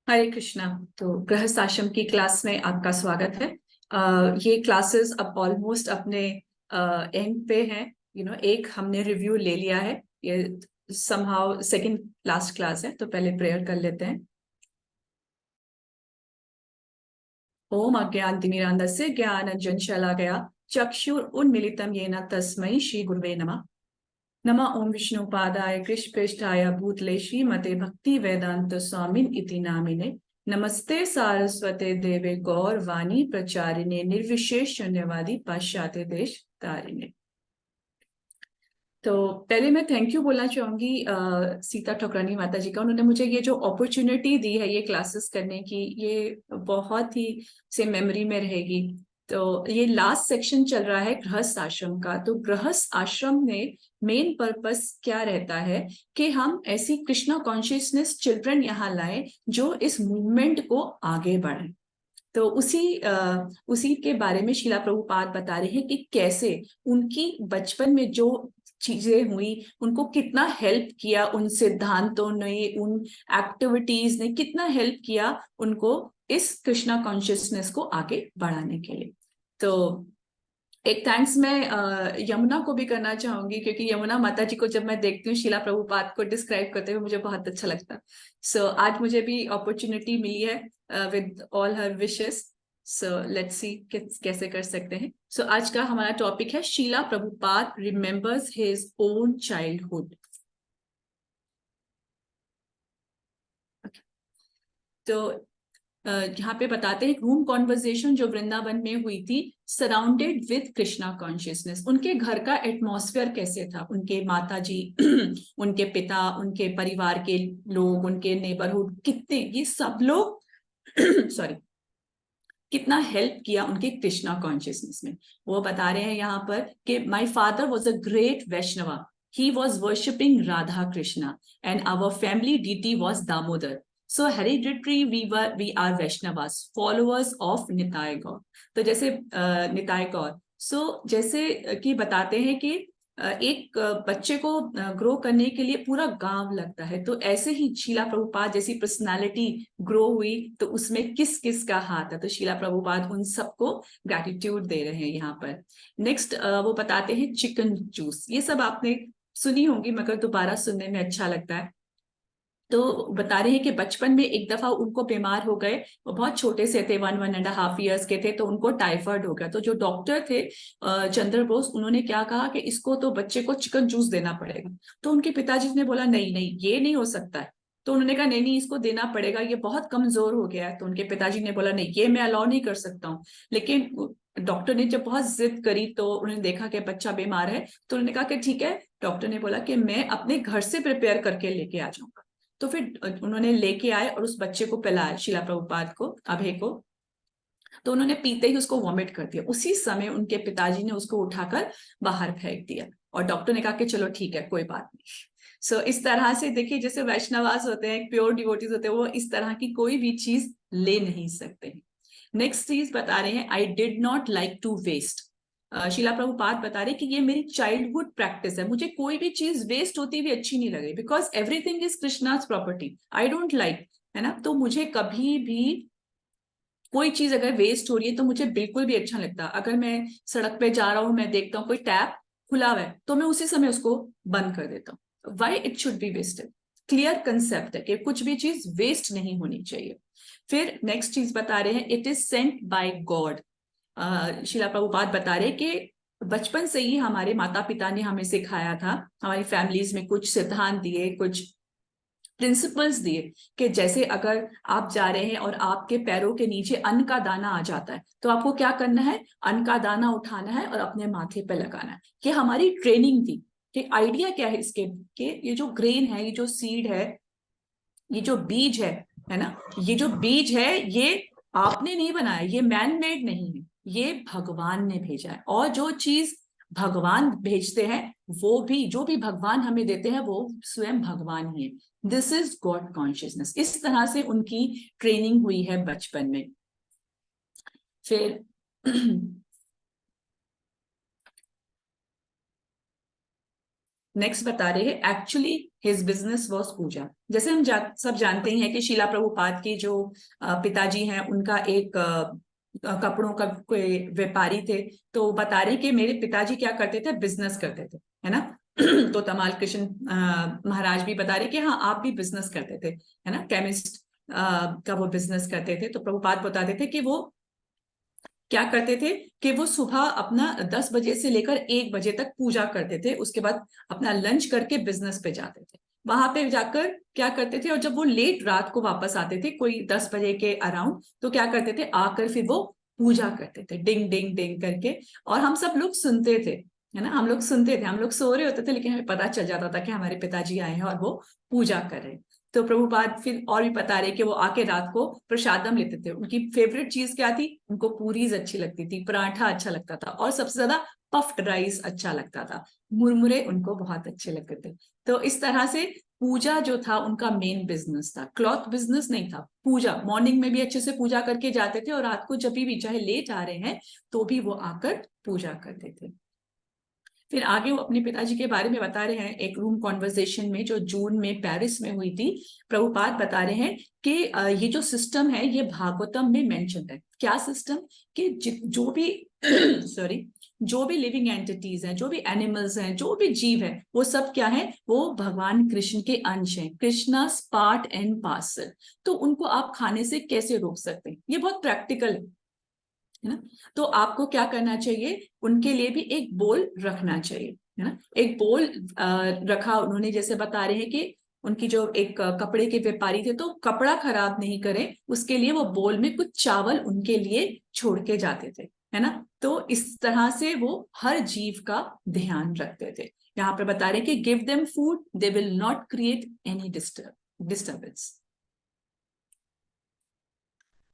हरे कृष्णा। तो गृहस्थ आश्रम की क्लास में आपका स्वागत है। ये क्लासेस अब ऑलमोस्ट अपने एंड पे हैं। एक हमने रिव्यू ले लिया है। ये समहाउ सेकंड लास्ट क्लास है, तो पहले प्रेयर कर लेते हैं। ओम अज्ञानतिमिरान्धस्य ज्ञानाञ्जनशलाकया चक्षुरुन्मीलितं येन तस्मै श्री गुरुवे नमः। नमः ओम विष्णुपादाय कृष्णपृष्ठाय भूतले श्रीमते भक्ति वेदांत स्वामिन इति नामिने। नमस्ते सारस्वते देवे गौरवाणी प्रचारिणे निर्विशेष शून्यवादी पाश्चात्य देश तारिणे। तो पहले मैं थैंक यू बोलना चाहूंगी सीता ठकुरानी माता जी का। उन्होंने मुझे ये जो अपॉर्चुनिटी दी है ये क्लासेस करने की, ये बहुत ही से मेमोरी में रहेगी। तो ये लास्ट सेक्शन चल रहा है गृहस्थ आश्रम का। तो गृहस्थ आश्रम में मेन पर्पस क्या रहता है कि हम ऐसी कृष्णा कॉन्शियसनेस चिल्ड्रन यहाँ लाएं जो इस मूवमेंट को आगे बढ़ाएं। तो उसी के बारे में शिला प्रभुपाद बता रहे हैं कि कैसे उनकी बचपन में जो चीजें हुई उनको कितना हेल्प किया, उन सिद्धांतों ने, उन एक्टिविटीज ने कितना हेल्प किया उनको इस कृष्णा कॉन्शियसनेस को आगे बढ़ाने के लिए। तो एक थैंक्स मैं यमुना को भी करना चाहूंगी, क्योंकि यमुना माता जी को जब मैं देखती हूँ शिला प्रभुपाद को डिस्क्राइब करते हुए मुझे बहुत अच्छा लगता है। सो आज मुझे भी अपॉर्चुनिटी मिली है with all her wishes. So let's see कैसे कर सकते हैं। सो आज का हमारा टॉपिक है Shila Prabhupada remembers his own childhood. तो यहाँ पे बताते हैं रूम कॉन्वर्जेशन जो वृंदावन में हुई थी सराउंडेड विद कृष्णा कॉन्शियसनेस। उनके घर का एटमॉस्फेयर कैसे था, उनके माता जी उनके पिता, उनके परिवार के लोग, उनके नेबरहुड, कितने ये सब लोग सॉरी कितना हेल्प किया उनके कृष्णा कॉन्शियसनेस में। वो बता रहे हैं यहाँ पर कि my father was a great Vaishnava, he was worshipping Radha Krishna and our family deity was Damodar. So hereditary we are Vaishnavas, followers of Nitai Gaur. तो जैसे निताय गौर, जैसे कि बताते हैं कि एक बच्चे को ग्रो करने के लिए पूरा गांव लगता है, तो ऐसे ही शीला प्रभुपाद जैसी पर्सनालिटी ग्रो हुई तो उसमें किस किस का हाथ है। तो शीला प्रभुपाद उन सबको ग्रैटिट्यूड दे रहे हैं यहाँ पर। नेक्स्ट वो बताते हैं चिकन जूस। ये सब आपने सुनी होंगी मगर दोबारा सुनने में अच्छा लगता है। तो बता रहे हैं कि बचपन में एक दफा उनको बीमार हो गए। वो बहुत छोटे से थे, 1.5 years के थे, तो उनको टाइफाइड हो गया। तो जो डॉक्टर थे चंद्र बोस, उन्होंने क्या कहा कि इसको तो बच्चे को चिकन जूस देना पड़ेगा। तो उनके पिताजी ने बोला नहीं नहीं ये नहीं हो सकता है। तो उन्होंने कहा नहीं नहीं इसको देना पड़ेगा, ये बहुत कमजोर हो गया है। तो उनके पिताजी ने बोला नहीं ये मैं अलाउ नहीं कर सकता हूँ। लेकिन डॉक्टर ने जब बहुत जिद करी तो उन्होंने देखा कि बच्चा बीमार है, तो उन्होंने कहा कि ठीक है। डॉक्टर ने बोला कि मैं अपने घर से प्रिपेयर करके लेके आ जाऊंगा। तो फिर उन्होंने लेके आए और उस बच्चे को पिलाया, शिला प्रभुपाद को, अभय को। तो उन्होंने पीते ही उसको वॉमिट कर दिया। उसी समय उनके पिताजी ने उसको उठाकर बाहर फेंक दिया और डॉक्टर ने कहा कि चलो ठीक है कोई बात नहीं। इस तरह से देखिए, जैसे वैष्णवास होते हैं, प्योर डिवोटीज होते हैं, वो इस तरह की कोई भी चीज ले नहीं सकते हैं। नेक्स्ट चीज बता रहे हैं, I did not like to waste. Shila Prabhupada बता रहे कि ये मेरी चाइल्डहुड प्रैक्टिस है, मुझे कोई भी चीज वेस्ट होती हुई अच्छी नहीं लगी, because everything is Krishna's property, I don't like, है ना। तो मुझे कभी भी कोई चीज अगर वेस्ट हो रही है तो मुझे बिल्कुल भी अच्छा नहीं लगता। अगर मैं सड़क पे जा रहा हूँ, मैं देखता हूँ कोई टैप खुला हुआ है, तो मैं उसी समय उसको बंद कर देता हूँ। Why it should be wasted. Clear concept है कि कुछ भी चीज वेस्ट नहीं होनी चाहिए। फिर नेक्स्ट चीज बता रहे हैं, it is sent by God. शिला प्रभुपाद बता रहे कि बचपन से ही हमारे माता पिता ने हमें सिखाया था, हमारी फैमिलीज में कुछ सिद्धांत दिए, कुछ प्रिंसिपल्स दिए कि जैसे अगर आप जा रहे हैं और आपके पैरों के नीचे अन्न का दाना आ जाता है तो आपको क्या करना है, अन्न का दाना उठाना है और अपने माथे पे लगाना है। ये हमारी ट्रेनिंग थी। कि आइडिया क्या है इसके, कि ये जो ग्रेन है, ये जो सीड है, ये जो बीज है ना, ये जो बीज है ये आपने नहीं बनाया, ये मैन मेड नहीं है, ये भगवान ने भेजा है। और जो चीज भगवान भेजते हैं, वो भी जो भी भगवान हमें देते हैं वो स्वयं भगवान ही है। This is God consciousness. इस तरह से उनकी ट्रेनिंग हुई है बचपन में। फिर नेक्स्ट बता रहे हैं एक्चुअली हिज बिजनेस वॉज पूजा। जैसे हम सब जानते ही हैं कि शीला प्रभुपाद के जो पिताजी हैं उनका एक कपड़ों का कोई व्यापारी थे। तो बता रहे कि मेरे पिताजी क्या करते थे, बिजनेस करते थे, है ना। तो तमाल कृष्ण महाराज भी बता रहे कि हाँ आप भी बिजनेस करते थे, है ना, केमिस्ट का वो बिजनेस करते थे। तो प्रभुपाद बताते थे कि वो क्या करते थे कि वो सुबह अपना 10 बजे से लेकर 1 बजे तक पूजा करते थे, उसके बाद अपना लंच करके बिजनेस पे जाते थे। वहां पे जाकर क्या करते थे, और जब वो लेट रात को वापस आते थे कोई 10 बजे के अराउंड, तो क्या करते थे, आकर फिर वो पूजा करते थे डिंग डिंग डिंग करके। और हम सब लोग सुनते थे, है ना, हम लोग सुनते थे, हम लोग सो रहे होते थे लेकिन हमें पता चल जाता था कि हमारे पिताजी आए हैं और वो पूजा कर रहे हैं। तो प्रभुपाद फिर और भी बता रहे कि वो आके रात को प्रसादम लेते थे। उनकी फेवरेट चीज क्या थी, उनको पूरीज अच्छी लगती थी, पराठा अच्छा लगता था, और सबसे ज्यादा पफ्ड राइस अच्छा लगता था, मुरमुरे उनको बहुत अच्छे लगते थे। तो इस तरह से पूजा जो था उनका मेन बिजनेस था, क्लॉथ बिजनेस नहीं था। पूजा मॉर्निंग में भी अच्छे से पूजा करके जाते थे, और रात को जब भी चाहे लेट आ रहे हैं तो भी वो आकर पूजा करते थे। फिर आगे वो अपने पिताजी के बारे में बता रहे हैं एक रूम कॉन्वर्सेशन में जो जून में पेरिस में हुई थी। प्रभुपाद बता रहे हैं कि ये जो सिस्टम है ये भागवतम में मेंशन है। क्या सिस्टम, कि जो भी सॉरी, जो भी लिविंग एंटिटीज हैं, जो भी एनिमल्स हैं, जो भी जीव है, वो सब क्या है, वो भगवान कृष्ण के अंश हैं, कृष्णा पार्ट एंड पार्सल। तो उनको आप खाने से कैसे रोक सकते हैं, ये बहुत प्रैक्टिकल है ना। तो आपको क्या करना चाहिए, उनके लिए भी एक बोल रखना चाहिए, है ना। एक बोल रखा उन्होंने, जैसे बता रहे हैं कि उनकी जो एक कपड़े के व्यापारी थे, तो कपड़ा खराब नहीं करें उसके लिए वो बोल में कुछ चावल उनके लिए छोड़ के जाते थे, है ना। तो इस तरह से वो हर जीव का ध्यान रखते थे। यहाँ पर बता रहे हैं कि give them food, they will not create any disturbance.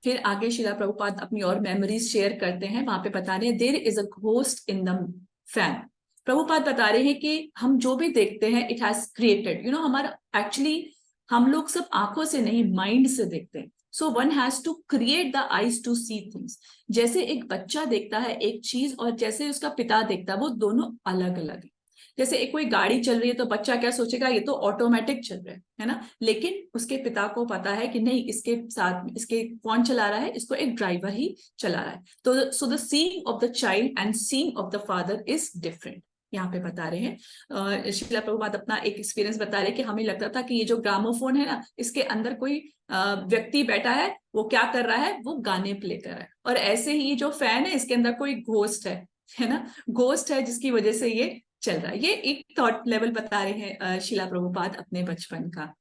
फिर आगे शिला प्रभुपाद अपनी और मेमोरीज शेयर करते हैं, वहां पे बता रहे हैं there is a ghost in the fan. Prabhupada बता रहे हैं कि हम जो भी देखते हैं it has created, you know, हमारा एक्चुअली हम लोग सब आंखों से नहीं माइंड से देखते हैं। So one has to create the eyes to see things. जैसे एक बच्चा देखता है एक चीज और जैसे उसका पिता देखता है, वो दोनों अलग अलग है। जैसे एक कोई गाड़ी चल रही है तो बच्चा क्या सोचेगा, ये तो ऑटोमेटिक चल रहा है ना, लेकिन उसके पिता को पता है कि नहीं, इसके साथ इसके कौन चला रहा है, इसको एक ड्राइवर ही चला रहा है। तो so the seeing of the child and seeing of the father is different. यहाँ पे बता रहे हैं शिला प्रभुपाद अपना एक एक्सपीरियंस बता रहे हैं कि हमें लगता था कि ये जो ग्रामोफोन है ना, इसके अंदर कोई व्यक्ति बैठा है, वो क्या कर रहा है, वो गाने प्ले कर रहा है। और ऐसे ही जो फैन है इसके अंदर कोई घोस्ट है ना, घोस्ट है जिसकी वजह से ये चल रहा है। ये एक थॉट लेवल बता रहे हैं शिला प्रभुपाद अपने बचपन का।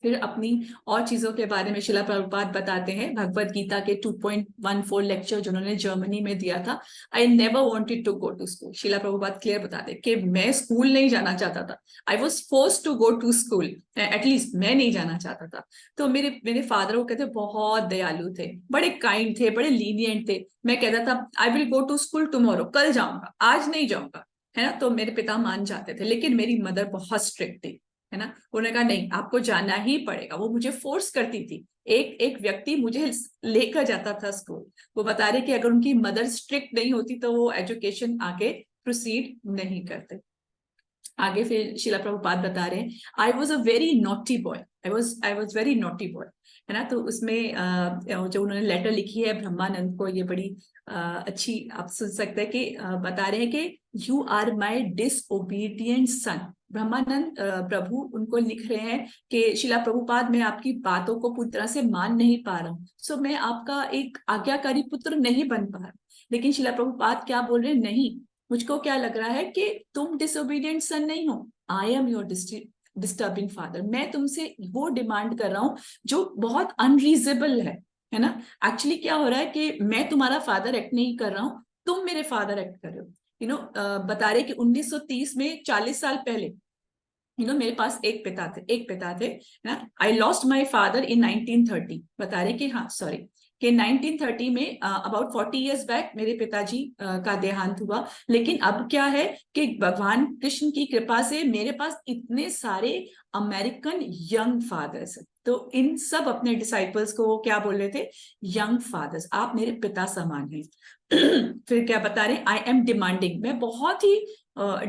फिर अपनी और चीजों के बारे में शिला प्रभुपाद बताते हैं, भगवत गीता के 2.14 लेक्चर जो उन्होंने जर्मनी में दिया था। I never wanted to go to school. Shila Prabhupada clear बताते कि मैं स्कूल नहीं जाना चाहता था, I was forced to go to school, at least मैं नहीं जाना चाहता था। तो मेरे मेरे फादर वो कहते बहुत दयालु थे, बड़े काइंड थे, बड़े लीनियंट थे। मैं कहता था I will go to school tomorrow, कल जाऊंगा, आज नहीं जाऊंगा, है ना। तो मेरे पिता मान जाते थे, लेकिन मेरी मदर बहुत स्ट्रिक्ट थी, है ना। उन्होंने कहा नहीं, आपको जाना ही पड़ेगा। वो मुझे फोर्स करती थी, एक एक व्यक्ति मुझे लेकर जाता था स्कूल। वो बता रहे कि अगर उनकी मदर स्ट्रिक्ट नहीं होती तो वो एजुकेशन आगे प्रोसीड नहीं करते। आगे फिर शिला प्रभुपाद बता रहे हैं I was a very naughty boy, I was very naughty boy, है ना। तो उसमें जो उन्होंने लेटर लिखी है ब्रह्मानंद को, ये बड़ी अच्छी आप सुन सकते हैं कि बता रहे हैं कि यू आर माई डिसओबीडियंट सन। ब्रह्मानंद प्रभु उनको लिख रहे हैं कि शिला प्रभुपाद, मैं आपकी बातों को पूरी तरह से मान नहीं पा रहा हूँ, सो मैं आपका एक आज्ञाकारी पुत्र नहीं बन पा रहा। लेकिन शिला प्रभुपाद क्या बोल रहे हैं, नहीं, मुझको क्या लग रहा है कि तुम डिसोबीडियंट सन नहीं हो, I am your disturbing father. मैं तुमसे वो डिमांड कर रहा हूँ जो बहुत अनरीजनेबल है ना। एक्चुअली क्या हो रहा है कि मैं तुम्हारा फादर एक्ट नहीं कर रहा हूँ, तुम मेरे फादर एक्ट कर रहे हो। बता रहे कि 1930 में 40 साल पहले मेरे पास एक पिता थे ना। I lost my father in 1930। बता रहे कि हाँ सॉरी, कि 1930 में अबाउट 40 इयर्स बैक मेरे पिताजी का देहांत हुआ। लेकिन अब क्या है कि भगवान कृष्ण की कृपा से मेरे पास इतने सारे अमेरिकन यंग फादर्स हैं। तो इन सब अपने डिसाइपल्स को क्या बोल रहे थे, यंग फादर्स, आप मेरे पिता समान हैं। फिर क्या बता रहे, आई एम डिमांडिंग, मैं बहुत ही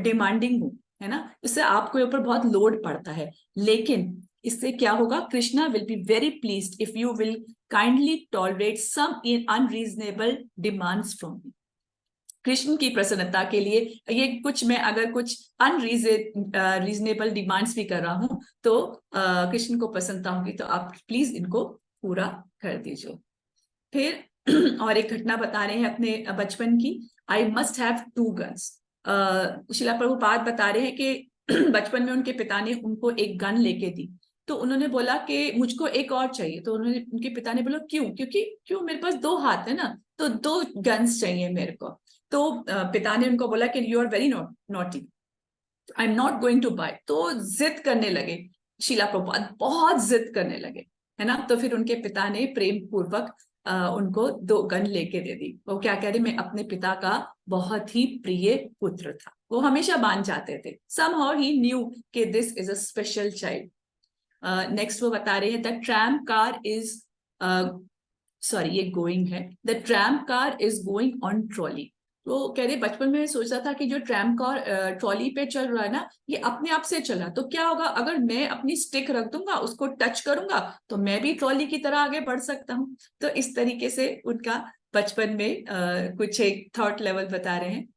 डिमांडिंग हूँ, है ना, इससे आपके ऊपर बहुत लोड पड़ता है, लेकिन इससे क्या होगा, Krishna will be very pleased if you will kindly tolerate some unreasonable demands from me. Krishna की प्रसन्नता के लिए ये कुछ, मैं अगर कुछ रीजनेबल डिमांड्स भी कर रहा हूं तो कृष्ण को प्रसन्नता होगी, तो आप प्लीज इनको पूरा कर दीजिए। फिर और एक घटना बता रहे हैं अपने बचपन की, आई मस्ट हैव 2 गन्स। शिला प्रभुपाद बता रहे हैं कि बचपन में उनके पिता ने उनको एक गन लेके दी, तो उन्होंने बोला कि मुझको एक और चाहिए, तो उन्होंने, उनके पिता ने बोला क्यों, क्यों मेरे पास 2 हाथ है ना, तो 2 गन्स चाहिए मेरे को। तो पिता ने उनको बोला कि you are very naughty, I am not going to buy. तो जिद करने लगे, शीला प्रभुपाद बहुत जिद करने लगे, है ना। तो फिर उनके पिता ने प्रेम पूर्वक उनको 2 गन लेके दे दी। वो क्या कह रहे, मैं अपने पिता का बहुत ही प्रिय पुत्र था, वो हमेशा मान जाते थे। somehow he knew कि this is a special child। Next वो बता रहे हैं the tram car is, sorry ये गोइंग है, the tram car is going on trolley. तो कह रहे बचपन में सोचा था कि जो ट्रैम कार ट्रॉली पे चल रहा है ना, ये अपने आप से चला, तो क्या होगा अगर मैं अपनी स्टिक रख दूंगा, उसको टच करूंगा, तो मैं भी ट्रॉली की तरह आगे बढ़ सकता हूँ। तो इस तरीके से उनका बचपन में कुछ एक थॉट लेवल बता रहे हैं।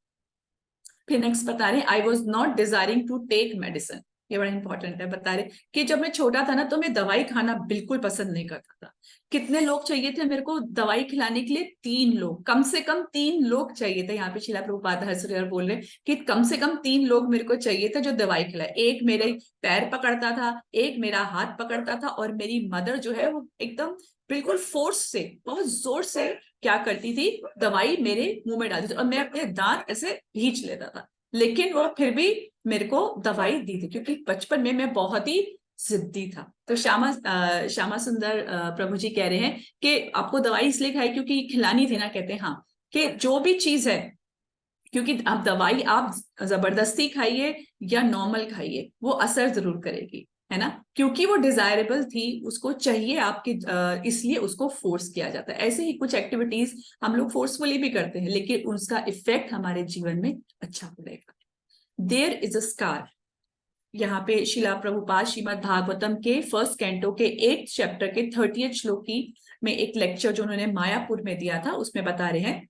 फिर नेक्स्ट बता रहे हैं I was not desiring to take medicine. ये बड़ा इंपॉर्टेंट है, बता रहे कि जब मैं छोटा था ना, तो मैं दवाई खाना बिल्कुल पसंद नहीं करता था। कितने लोग चाहिए थे मेरे को दवाई खिलाने के लिए, 3 लोग, कम से कम 3 लोग चाहिए थे। यहाँ पे शिला प्रभुपाद हंसकर बोल रहे कि कम से कम 3 लोग मेरे को चाहिए थे जो दवाई खिलाए। एक मेरे पैर पकड़ता था, एक मेरा हाथ पकड़ता था, और मेरी मदर जो है वो एकदम बिल्कुल फोर्स से, बहुत जोर से क्या करती थी, दवाई मेरे मुंह में डालती थी, और मैं अपने दांत ऐसे खींच लेता था, लेकिन वो फिर भी मेरे को दवाई दी थी, क्योंकि बचपन में मैं बहुत ही जिद्दी था। तो श्यामा सुंदर प्रभु जी कह रहे हैं कि आपको दवाई इसलिए खाई क्योंकि खिलानी थी ना, कहते हैं हाँ, कि जो भी चीज है, क्योंकि अब दवाई आप जबरदस्ती खाइए या नॉर्मल खाइए, वो असर जरूर करेगी, है ना, क्योंकि वो डिजायरेबल थी, उसको चाहिए आपकी, इसलिए उसको फोर्स किया जाता है। ऐसे ही कुछ एक्टिविटीज हम लोग फोर्सफुली भी करते हैं, लेकिन उसका इफेक्ट हमारे जीवन में अच्छा पड़ेगा। There is a scar. यहाँ पे शिला प्रभुपाद श्रीमद् भागवतम के फर्स्ट कैंटो के 8th चैप्टर के 30th श्लोक की में एक लेक्चर जो उन्होंने मायापुर में दिया था, उसमें बता रहे हैं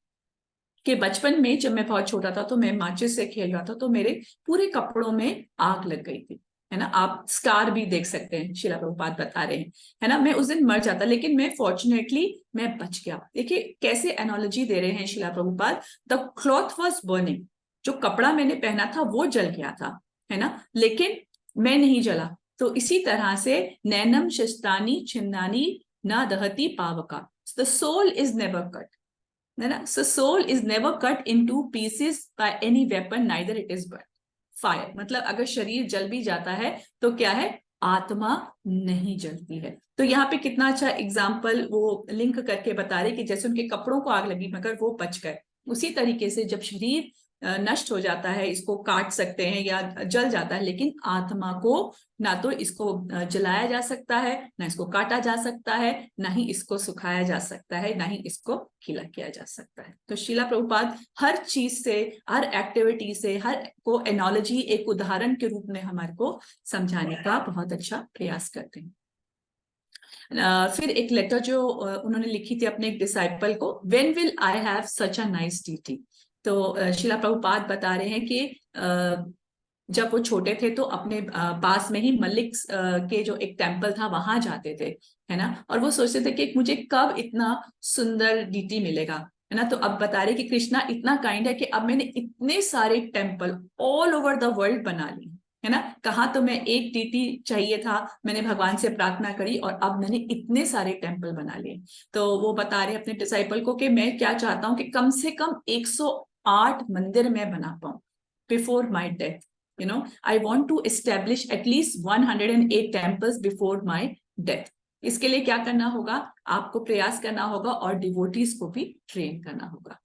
कि बचपन में जब मैं बहुत छोटा था, तो मैं माचिस से खेल रहा था, तो मेरे पूरे कपड़ों में आग लग गई थी, है ना। आप स्कार भी देख सकते हैं, शिला प्रभुपाद बता रहे हैं, है ना। मैं उस दिन मर जाता, लेकिन मैं फॉर्चुनेटली मैं बच गया। देखिए कैसे एनोलॉजी दे रहे हैं शिला Prabhupada. The cloth was burning, जो कपड़ा मैंने पहना था वो जल गया था, है ना, लेकिन मैं नहीं जला। तो इसी तरह से नैनम शस्तानी छिन्नानी न दहती पावका, the soul is never cut, है ना। So soul is never cut into pieces by any weapon, neither it is burned. Fire मतलब अगर शरीर जल भी जाता है तो क्या है, आत्मा नहीं जलती है। तो यहाँ पे कितना अच्छा एग्जाम्पल वो लिंक करके बता रहे कि जैसे उनके कपड़ों को आग लगी मगर वो बच गए, उसी तरीके से जब शरीर नष्ट हो जाता है, इसको काट सकते हैं या जल जाता है, लेकिन आत्मा को ना तो इसको जलाया जा सकता है, ना इसको काटा जा सकता है, ना ही इसको सुखाया जा सकता है, ना ही इसको गीला किया जा सकता है। तो शिला प्रभुपाद हर चीज से, हर एक्टिविटी से, हर को एनोलॉजी एक उदाहरण के रूप में हमारे को समझाने का बहुत अच्छा प्रयास करते हैं। फिर एक लेटर जो उन्होंने लिखी थी अपने एक डिसाइपल को, when will I have such a nice deity. तो शिला प्रभुपाद बता रहे हैं कि जब वो छोटे थे तो अपने पास में ही मलिक के जो एक टेम्पल था वहां जाते थे, है ना, और वो सोचते थे कि मुझे कब इतना सुंदर डीटी मिलेगा, है ना। तो अब बता रहे कि कृष्णा इतना काइंड है कि अब मैंने इतने सारे temple all over the world बना लिए, है ना। कहा तो मैं एक डीटी चाहिए था, मैंने भगवान से प्रार्थना करी और अब मैंने इतने सारे टेम्पल बना लिए। तो वो बता रहे अपने डिसाइपल को कि मैं क्या चाहता हूं कि कम से कम 108 मंदिर मैं बना पाऊं before my death, you know, I want to establish at least 108 temples before my death। इसके लिए क्या करना होगा, आपको प्रयास करना होगा और डिवोटीज को भी ट्रेन करना होगा।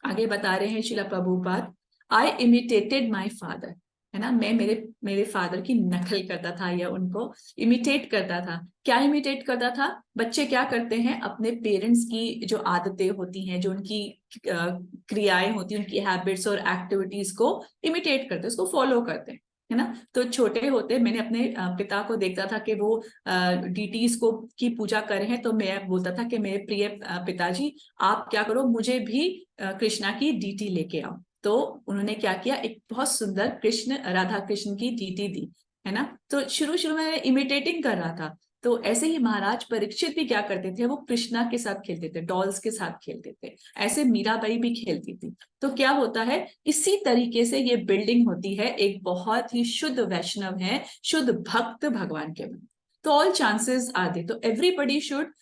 आगे बता रहे हैं शिला प्रभुपाद, आई इमिटेटेड माई फादर, है ना। मैं मेरे मेरे फादर की नकल करता था या उनको इमिटेट करता था। क्या इमिटेट करता था? बच्चे क्या करते हैं, अपने पेरेंट्स की जो आदतें होती हैं, जो उनकी क्रियाएं होती हैं, उनकी हैबिट्स और एक्टिविटीज को इमिटेट करते हैं, उसको फॉलो करते हैं, है ना। तो छोटे होते मैंने अपने पिता को देखता था कि वो डीटीज को की पूजा कर रहे हैं, तो मैं बोलता था कि मेरे प्रिय पिताजी, आप क्या करो, मुझे भी कृष्णा की डीटी लेके आओ। तो उन्होंने क्या किया, एक बहुत सुंदर कृष्ण राधा कृष्ण की डीटी दी, है ना। तो शुरू शुरू में इमिटेटिंग कर रहा था। तो ऐसे ही महाराज परीक्षित भी क्या करते थे, वो कृष्णा के साथ खेलते थे, डॉल्स के साथ खेलते थे। ऐसे मीराबाई भी खेलती थी। तो क्या होता है, इसी तरीके से ये बिल्डिंग होती है, एक बहुत ही शुद्ध वैष्णव है, शुद्ध भक्त भगवान के मन। तो ऑल चांसेस आर दे, तो everybody should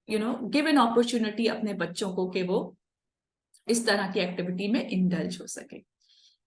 give an opportunity अपने बच्चों को कि वो इस तरह की एक्टिविटी में इंडल्ज हो सके।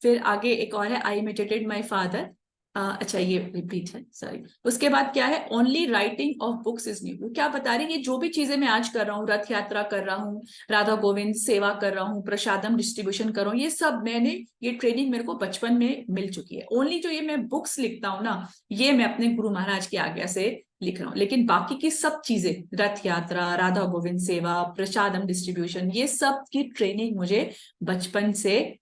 फिर आगे एक और है, आई इमिटेटेड माई फादर। अच्छा ये रिपीट है, सॉरी। उसके बाद क्या है, only writing of books is new. क्या बता रही है, जो भी चीजें मैं आज कर रहा हूँ, रथ यात्रा कर रहा हूँ, राधा गोविंद सेवा कर रहा हूँ, प्रसादम डिस्ट्रीब्यूशन कर रहा हूँ, ये सब मैंने, ये ट्रेनिंग मेरे को बचपन में मिल चुकी है। ओनली जो ये मैं बुक्स लिखता हूँ ना, ये मैं अपने गुरु महाराज की आज्ञा से लिख रहा हूँ। लेकिन बाकी की सब चीजें, रथ यात्रा, राधा गोविंद सेवा, प्रसादम डिस्ट्रीब्यूशन, ये सब की ट्रेनिंग मुझे बचपन से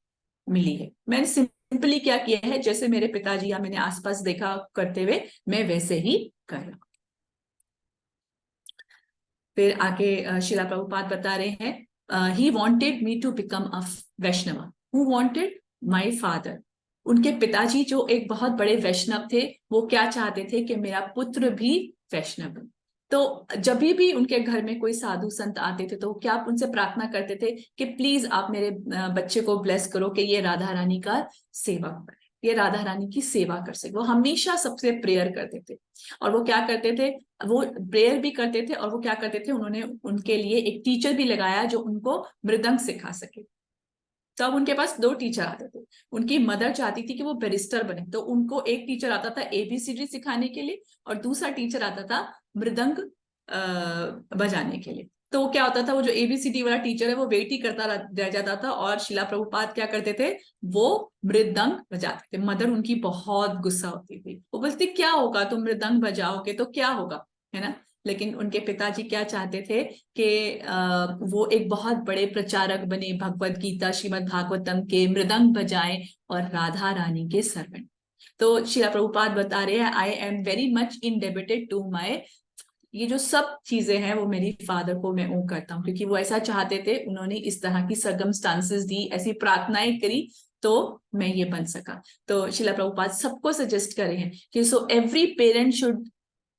मिली है। मैंने सिंपली क्या किया है, जैसे मेरे पिताजी या मैंने आसपास देखा करते हुए, मैं वैसे ही कर रहा हूं। फिर आगे शिला प्रभुपाद बता रहे हैं, he wanted me to become a Vaishnava. Who wanted? My father. उनके पिताजी जो एक बहुत बड़े वैष्णव थे, वो क्या चाहते थे कि मेरा पुत्र भी वैष्णव बने। तो जब भी उनके घर में कोई साधु संत आते थे, तो क्या आप उनसे प्रार्थना करते थे कि प्लीज आप मेरे बच्चे को ब्लेस करो कि ये राधा रानी का सेवक बने, ये राधा रानी की सेवा कर सके। वो हमेशा सबसे प्रेयर करते थे। और वो क्या करते थे, वो प्रेयर भी करते थे, और वो क्या करते थे, उन्होंने उनके लिए एक टीचर भी लगाया जो उनको मृदंग सिखा सके। तो अब उनके पास दो टीचर आते थे। उनकी मदर चाहती थी कि वो बैरिस्टर बने, तो उनको एक टीचर आता था एबीसीडी सिखाने के लिए, और दूसरा टीचर आता था मृदंग बजाने के लिए। तो क्या होता था, वो जो एबीसीडी वाला टीचर है वो वेट ही करता रह जाता था, और शिला प्रभुपाद क्या करते थे, वो मृदंग बजाते थे। मदर उनकी बहुत गुस्सा होती थी, वो बोलती क्या होगा, तुम मृदंग बजाओगे तो क्या होगा, है ना। लेकिन उनके पिताजी क्या चाहते थे कि वो एक बहुत बड़े प्रचारक बने, भगवत गीता श्रीमद् भागवतम के मृदंग बजाएं और राधा रानी के सर्वेंट। तो शिला प्रभुपाद बता रहे हैं, I am very much indebted to my, ये जो सब चीजें हैं वो मेरी फादर को मैं ओ करता हूँ, क्योंकि वो ऐसा चाहते थे, उन्होंने इस तरह की सर्कमस्टांसेस दी, ऐसी प्रार्थनाएं करी, तो मैं ये बन सका। तो शिला प्रभुपाद सबको सजेस्ट करे हैं कि so every parent should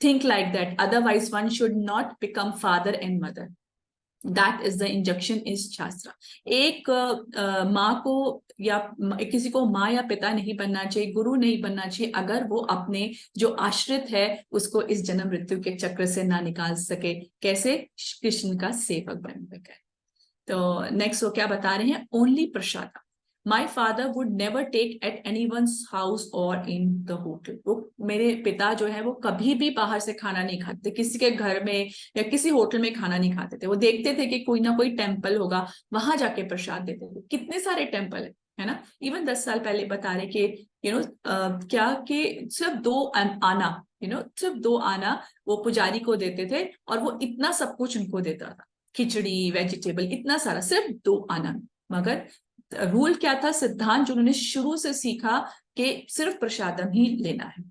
think like that, otherwise one should not become father and mother. That is the injunction is shastra. एक माँ को या किसी को माँ या पिता नहीं बनना चाहिए, गुरु नहीं बनना चाहिए, अगर वो अपने जो आश्रित है उसको इस जन्म मृत्यु के चक्र से ना निकाल सके। कैसे? कृष्ण का सेवक बन सके। तो नेक्स्ट वो क्या बता रहे हैं, only prasad. My father would never take at any one's house or in the hotel. वो मेरे पिता जो है वो कभी भी बाहर से खाना नहीं खाते, किसी के घर में या किसी होटल में खाना नहीं खाते थे। वो देखते थे कि कोई ना कोई टेम्पल होगा, वहां जाके प्रसाद देते थे। कितने सारे टेम्पल है ना। इवन 10 साल पहले बता रहे कि क्या कि सिर्फ दो आना, सिर्फ दो आना वो पुजारी को देते थे, और वो इतना सब कुछ उनको देता था, खिचड़ी, वेजिटेबल, इतना सारा, सिर्फ 2 आना। मगर रूल क्या था, सिद्धांत जो उन्होंने शुरू से सीखा कि सिर्फ प्रसादम ही लेना है।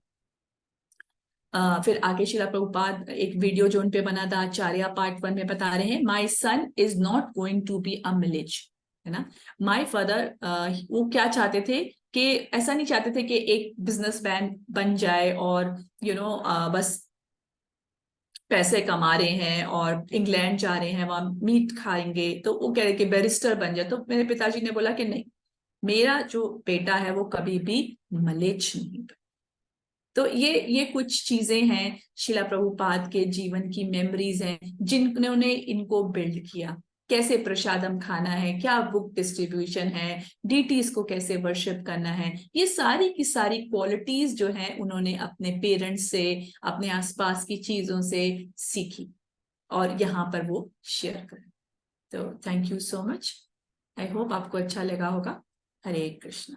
फिर आगे शिला प्रभुपाद एक वीडियो जो उनपे बना था आचार्य पार्ट 1 में बता रहे हैं, my son is not going to be a mileage, है ना। माई फादर वो क्या चाहते थे कि ऐसा नहीं चाहते थे कि एक बिजनेसमैन बन जाए और बस पैसे कमा रहे हैं और इंग्लैंड जा रहे हैं, वहां मीट खाएंगे, तो वो कह रहे कि बैरिस्टर बन जाए। तो मेरे पिताजी ने बोला कि नहीं, मेरा जो बेटा है वो कभी भी मलेच्छ नहीं। तो ये कुछ चीजें हैं शिला प्रभुपाद के जीवन की मेमोरीज हैं, जिन्होंने इनको बिल्ड किया। कैसे प्रसादम खाना है, क्या बुक डिस्ट्रीब्यूशन है, डीटीज को कैसे वर्शिप करना है, ये सारी की सारी क्वालिटीज जो हैं उन्होंने अपने पेरेंट्स से, अपने आसपास की चीजों से सीखी, और यहाँ पर वो शेयर करें। तो thank you so much. I hope आपको अच्छा लगा होगा। हरे कृष्ण।